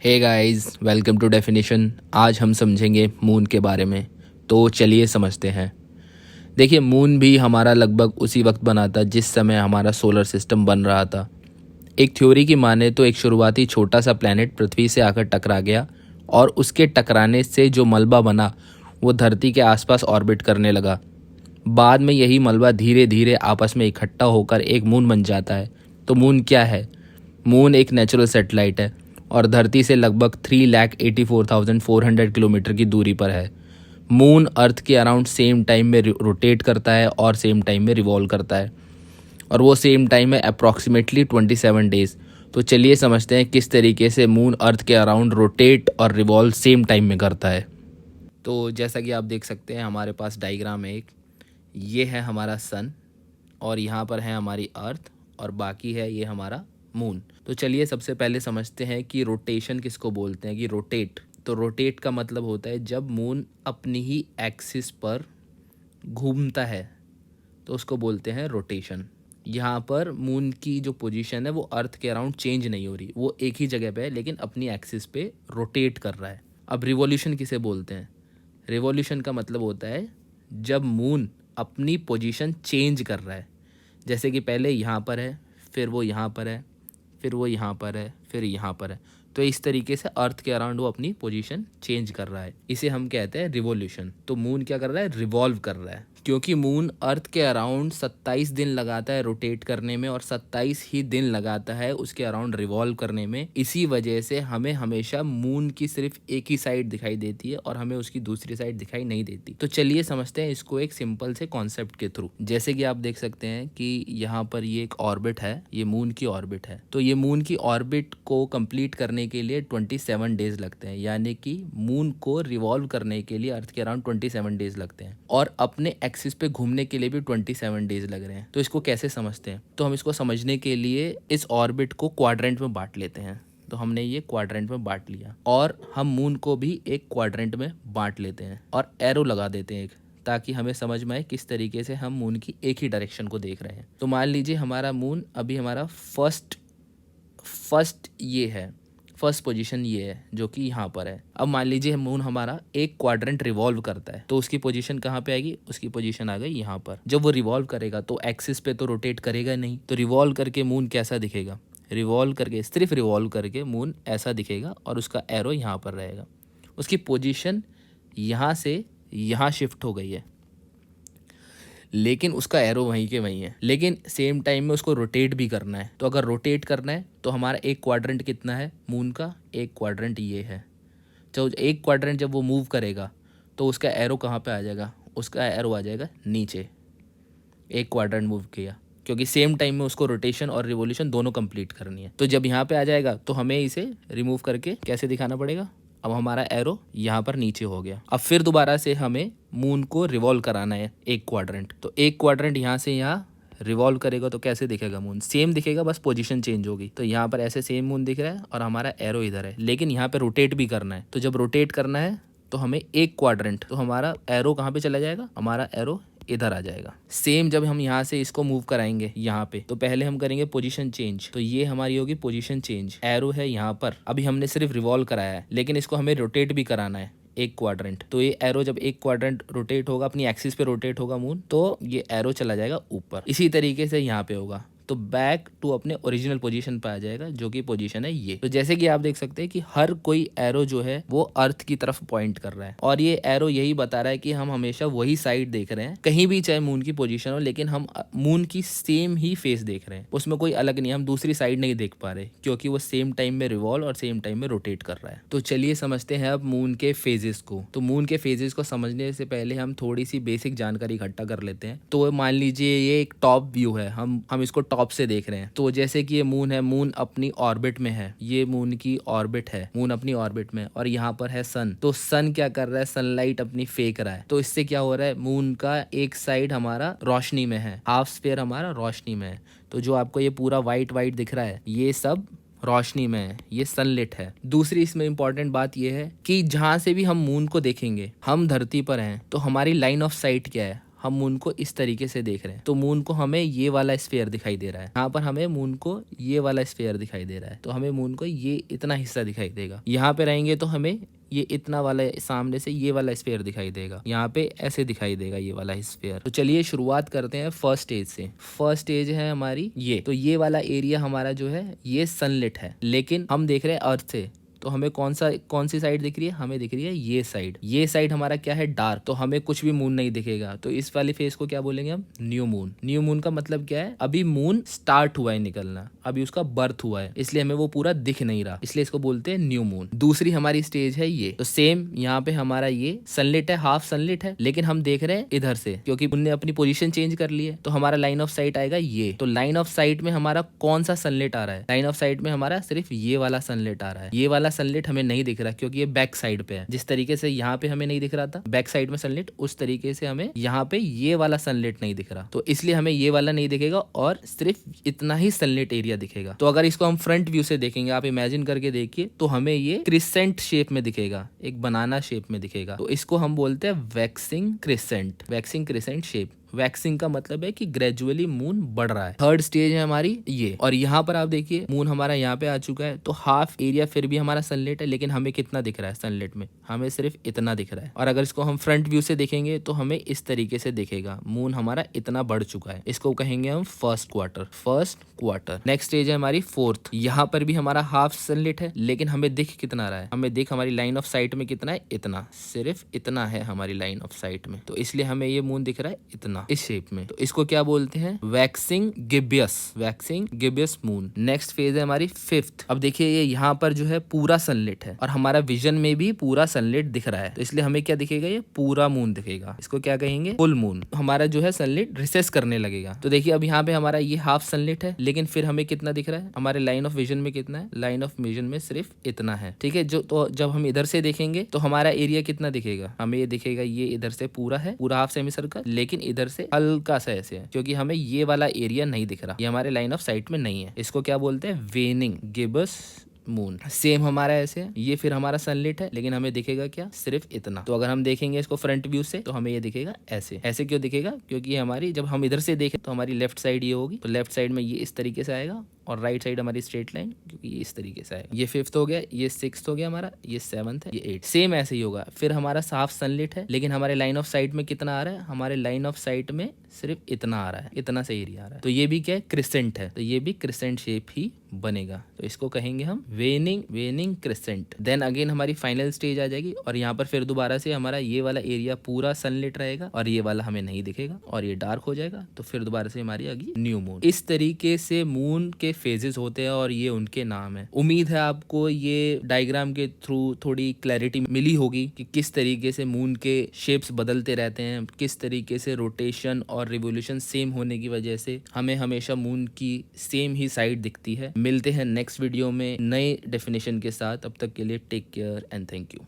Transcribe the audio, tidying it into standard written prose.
Hey guys, welcome to definition. आज हम समझेंगे मून के बारे में। तो चलिए समझते हैं। देखिए, मून भी हमारा लगभग उसी वक्त बना था जिस समय हमारा सोलर सिस्टम बन रहा था। एक थ्योरी की माने तो एक शुरुआती छोटा सा प्लैनेट पृथ्वी से आकर टकरा गया और उसके टकराने से जो मलबा बना वो धरती के आसपास ऑर्बिट करने लगा। बाद में यही मलबा धीरे धीरे आपस में इकट्ठा होकर एक मून बन जाता है। तो मून क्या है? मून एक नेचुरल सैटेलाइट है और धरती से लगभग 3,84,400 किलोमीटर की दूरी पर है। मून अर्थ के अराउंड सेम टाइम में रोटेट करता है और सेम टाइम में रिवॉल्व करता है, और वो सेम टाइम है अप्रॉक्सीमेटली 27 डेज। तो चलिए समझते हैं किस तरीके से मून अर्थ के अराउंड रोटेट और रिवॉल्व सेम टाइम में करता है। तो जैसा कि आप देख सकते हैं, हमारे पास डायग्राम है एक। ये है हमारा सन और यहाँ पर है हमारी अर्थ और बाकी है ये हमारा मून। तो चलिए सबसे पहले समझते हैं कि रोटेशन किसको बोलते हैं। कि रोटेट, तो रोटेट का मतलब होता है जब मून अपनी ही एक्सिस पर घूमता है तो उसको बोलते हैं रोटेशन। यहाँ पर मून की जो पोजीशन है वो अर्थ के अराउंड चेंज नहीं हो रही, वो एक ही जगह पे है लेकिन अपनी एक्सिस पे रोटेट कर रहा है। अब रिवॉल्यूशन किसे बोलते हैं? रिवॉल्यूशन का मतलब होता है जब मून अपनी पोजीशन चेंज कर रहा है। जैसे कि पहले यहाँ पर है, फिर वो यहाँ पर है, फिर वो यहाँ पर है, फिर यहाँ पर है। तो इस तरीके से अर्थ के अराउंड वो अपनी पोजीशन चेंज कर रहा है, इसे हम कहते हैं रिवॉल्यूशन। तो मून क्या कर रहा है? रिवॉल्व कर रहा है। क्योंकि मून अर्थ के अराउंड 27 दिन लगाता है रोटेट करने में और 27 ही दिन लगाता है उसके अराउंड रिवॉल्व करने में। इसी वजह से हमें हमेशा मून की सिर्फ एक ही साइड दिखाई देती है और हमें उसकी दूसरी साइड दिखाई नहीं देती। तो चलिए समझते हैं इसको एक सिंपल से कॉन्सेप्ट के थ्रू। जैसे कि आप देख सकते हैं कि यहाँ पर ये एक ऑर्बिट है, ये मून की ऑर्बिट है। तो ये मून की ऑर्बिट को कंप्लीट करने के लिए 27 डेज लगते हैं, यानी कि मून को रिवॉल्व करने के लिए अर्थ के अराउंड 27 डेज लगते हैं और अपने एक्सिस पे घूमने के लिए भी 27 डेज लग रहे हैं। तो इसको कैसे समझते हैं? तो हम इसको समझने के लिए इस ऑर्बिट को क्वाड्रेंट में बांट लेते हैं। तो हमने ये क्वाड्रेंट में बांट लिया और हम मून को भी एक क्वाड्रेंट में बांट लेते हैं और एरो लगा देते हैं एक, ताकि हमें समझ में आए किस तरीके से हम मून की एक ही डायरेक्शन को देख रहे हैं। तो मान लीजिए हमारा मून अभी हमारा फर्स्ट ये है, फर्स्ट पोजीशन ये है जो कि यहाँ पर है। अब मान लीजिए मून हमारा एक क्वाड्रेंट रिवॉल्व करता है, तो उसकी पोजीशन कहाँ पे आएगी? उसकी पोजीशन आ गई यहाँ पर। जब वो रिवॉल्व करेगा तो एक्सिस पे तो रोटेट करेगा नहीं, तो रिवॉल्व करके मून कैसा दिखेगा? रिवॉल्व करके, सिर्फ रिवॉल्व करके मून ऐसा दिखेगा और उसका एरो यहाँ पर रहेगा। उसकी पोजीशन यहाँ से यहाँ शिफ्ट हो गई है लेकिन उसका एरो वहीं के वहीं है, लेकिन सेम टाइम में उसको रोटेट भी करना है। तो अगर रोटेट करना है तो हमारा एक क्वाड्रेंट कितना है मून का? एक क्वाड्रेंट ये है। तो एक क्वाड्रेंट जब वो मूव करेगा तो उसका एरो कहाँ पे आ जाएगा? उसका एरो आ जाएगा नीचे। एक क्वाड्रेंट मूव किया, क्योंकि सेम टाइम में उसको रोटेशन और रिवॉल्यूशन दोनों कंप्लीट करनी है। तो जब यहाँ पे आ जाएगा तो हमें इसे रिमूव करके कैसे दिखाना पड़ेगा? अब हमारा एरो यहाँ पर नीचे हो गया। अब फिर दोबारा से हमें मून को रिवॉल्व कराना है एक क्वाड्रेंट। तो एक क्वाड्रेंट यहाँ से यहाँ रिवॉल्व करेगा तो कैसे दिखेगा मून? सेम दिखेगा, बस पोजीशन चेंज होगी। तो यहाँ पर ऐसे सेम मून दिख रहा है और हमारा एरो इधर है, लेकिन यहाँ पे रोटेट भी करना है। तो जब रोटेट करना है तो हमें एक क्वाड्रेंट, तो हमारा एरो कहाँ पे चला जाएगा? हमारा एरो इधर आ जाएगा। सेम जब हम यहाँ से इसको मूव कराएंगे यहाँ पे, तो पहले हम करेंगे पोजीशन चेंज। तो ये हमारी होगी पोजीशन चेंज। एरो है यहाँ पर, अभी हमने सिर्फ रिवॉल्व कराया है, लेकिन इसको हमें रोटेट भी कराना है एक क्वाड्रेंट। तो ये एरो जब एक क्वाड्रेंट रोटेट होगा, अपनी एक्सिस पे रोटेट होगा मून, तो ये एरो चला जाएगा ऊपर। इसी तरीके से यहाँ पे होगा तो बैक टू अपने ओरिजिनल पोजीशन पे आ जाएगा, जो कि पोजीशन है ये। तो जैसे कि आप देख सकते हैं कि हर कोई एरो जो है वो अर्थ की तरफ पॉइंट कर रहा है और ये एरो यही बता रहा है कि हम हमेशा वही साइड देख रहे हैं, कहीं भी चाहे मून की पोजीशन हो, लेकिन हम मून की सेम ही फेस देख रहे हैं, उसमें कोई अलग नहीं। हम दूसरी साइड नहीं देख पा रहे क्योंकि वो सेम टाइम में रिवॉल्व और सेम टाइम में रोटेट कर रहा है। तो चलिए समझते हैं अब मून के फेजेस को। तो मून के फेजेस को समझने से पहले हम थोड़ी सी बेसिक जानकारी इकट्ठा कर लेते हैं। तो मान लीजिए ये एक टॉप व्यू है, हम इसको टॉप से देख रहे हैं। तो जैसे कि ये मून है, मून अपनी ऑर्बिट में है, ये मून की ऑर्बिट है, मून अपनी ऑर्बिट में, और यहाँ पर है सन। तो सन क्या कर रहा है? सनलाइट अपनी फेंक रहा है। तो इससे क्या हो रहा है? मून का एक साइड हमारा रोशनी में है, हाफ स्फीयर हमारा रोशनी में है। तो जो आपको ये पूरा वाइट वाइट दिख रहा है ये सब रोशनी में है, ये सनलिट है। दूसरी इसमें इंपॉर्टेंट बात ये है कि जहां से भी हम मून को देखेंगे, हम धरती पर हैं, तो हमारी लाइन ऑफ साइट क्या है? हम मून को इस तरीके से देख रहे हैं तो मून को हमें ये वाला स्फीयर दिखाई दे रहा है, यहाँ पर हमें मून को ये वाला स्फीयर दिखाई दे रहा है, तो हमें मून को ये इतना हिस्सा दिखाई देगा। यहाँ पे रहेंगे तो हमें ये इतना वाला सामने से ये वाला स्फीयर दिखाई देगा, यहाँ पे ऐसे दिखाई देगा ये वाला स्फीयर। तो चलिए शुरुआत करते हैं फर्स्ट स्टेज से। फर्स्ट स्टेज है हमारी ये, तो ये वाला एरिया हमारा जो है ये सनलिट है, लेकिन हम देख रहे हैं अर्थ से, तो हमें कौन सी साइड दिख रही है, हमें दिख रही है ये साइड। ये साइड हमारा क्या है, डार्क, तो हमें कुछ भी मून नहीं दिखेगा। तो इस वाली फेस को क्या बोलेंगे हम, न्यू मून। न्यू मून का मतलब क्या है, अभी मून स्टार्ट हुआ है निकलना, अभी उसका बर्थ हुआ है, इसलिए हमें वो पूरा दिख नहीं रहा, इसलिए इसको बोलते हैं न्यू मून। दूसरी हमारी स्टेज है ये, तो सेम यहाँ पे हमारा ये सनलिट है, हाफ सनलिट है, लेकिन हम देख रहे हैं इधर से, क्योंकि उनने अपनी पोजीशन चेंज कर ली है। तो हमारा लाइन ऑफ साइट आएगा ये। तो लाइन ऑफ साइट में हमारा कौन सा सनलिट आ रहा है, लाइन ऑफ साइट में हमारा सिर्फ ये वाला सनलिट आ रहा है। ये वाला सनलिट हमें नहीं दिख रहा क्योंकि ये बैक साइड पे है। जिस तरीके से यहाँ पे हमें नहीं दिख रहा था बैक साइड में सनलिट, उस तरीके से हमें यहाँ पे ये वाला सनलिट नहीं दिख रहा, तो इसलिए हमें ये वाला नहीं दिखेगा और सिर्फ इतना ही सनलिट एरिया दिखेगा। तो अगर इसको हम फ्रंट व्यू से देखेंगे, आप इमेजिन करके देखिए, तो हमें ये क्रिसेंट शेप में दिखेगा, एक बनाना शेप में दिखेगा। तो इसको हम बोलते हैं waxing crescent, waxing crescent shape. Waxing का मतलब है कि ग्रेजुअली मून बढ़ रहा है। थर्ड स्टेज है हमारी ये, और यहाँ पर आप देखिए मून हमारा यहाँ पे आ चुका है, तो हाफ एरिया फिर भी हमारा सनलाइट है, लेकिन हमें कितना दिख रहा है सनलाइट में, हमें सिर्फ इतना दिख रहा है। और अगर इसको हम फ्रंट व्यू से देखेंगे तो हमें इस तरीके से दिखेगा, मून हमारा इतना बढ़ चुका है। इसको कहेंगे हम first quarter, first quarter. Next stage है हमारी फोर्थ, यहाँ पर भी हमारा हाफ सनलाइट है, लेकिन हमें दिख कितना रहा है, हमें दिख हमारी लाइन ऑफ साइट में कितना है, इतना, सिर्फ इतना है हमारी लाइन ऑफ साइट में, तो इसलिए हमें ये मून दिख रहा है इतना, इस शेप में। तो इसको क्या बोलते हैं, waxing gibbous, waxing gibbous moon. Next phase है हमारी फिफ्थ। अब देखिए ये यहाँ पर जो है पूरा सनलाइट है और हमारा विजन में भी पूरा सनलाइट दिख रहा है, तो इसलिए हमें क्या दिखेगा, ये पूरा मून दिखेगा। इसको क्या कहेंगे, फुल मून। हमारा जो है सनलाइट रिसेस करने लगेगा। तो देखिए अब यहाँ पे हमारा ये हाफ सनलाइट है, लेकिन फिर हमें कितना दिख रहा है, हमारे लाइन ऑफ विजन में कितना है, लाइन ऑफ विजन में सिर्फ इतना है, ठीक है। जो तो जब हम इधर से देखेंगे तो हमारा एरिया कितना दिखेगा, हमें ये दिखेगा, ये इधर से पूरा है, पूरा हाफ सेमी सर्कल, लेकिन इधर से हल्का सा ऐसे है, क्योंकि हमें ये वाला एरिया नहीं दिख रहा, ये हमारे लाइन ऑफ साइट में नहीं है। इसको क्या बोलते हैं, वेनिंग गिब्स मून। सेम हमारा ऐसे है, ये फिर हमारा सनलाइट है, लेकिन हमें दिखेगा क्या, सिर्फ इतना। तो अगर हम देखेंगे इसको फ्रंट व्यू से तो हमें ये दिखेगा ऐसे। ऐसे क्यों दिखेगा, क्योंकि हमारी जब हम इधर से देखें तो हमारी लेफ्ट साइड ये होगी, तो लेफ्ट साइड में ये इस तरीके से आएगा और राइट साइड हमारी स्ट्रेट लाइन, क्योंकि ये इस तरीके से आएगा। ये फिफ्थ हो गया, ये सिक्स्थ हो गया हमारा, ये सेवंथ है, ये एट। सेम ऐसे ही होगा। फिर हमारा साफ सनलाइट है, लेकिन हमारे लाइन ऑफ साइट में कितना आ रहा है, हमारे लाइन ऑफ साइट में सिर्फ इतना आ रहा है, इतना से एरिया आ रहा है। तो ये भी क्या है, क्रिसेंट है, तो ये भी क्रिसेंट शेप ही बनेगा। तो इसको कहेंगे हम वेनिंग क्रिसेंट। देन अगेन हमारी फाइनल स्टेज आ जाएगी और यहाँ पर फिर दोबारा से हमारा ये वाला एरिया पूरा सनलाइट रहेगा और ये वाला हमें नहीं दिखेगा और ये डार्क हो जाएगा। तो फिर दोबारा से हमारी आ गई न्यू मून। इस तरीके से मून के फेजेस होते हैं और ये उनके नाम है। उम्मीद है आपको ये डायग्राम के थ्रू थोड़ी क्लैरिटी मिली होगी कि किस तरीके से मून के शेप्स बदलते रहते हैं, किस तरीके से रोटेशन और रिवोल्यूशन सेम होने की वजह से हमें हमेशा मून की सेम ही साइड दिखती है। मिलते हैं नेक्स्ट वीडियो में नए डेफिनेशन के साथ, तब तक के लिए take care and thank you.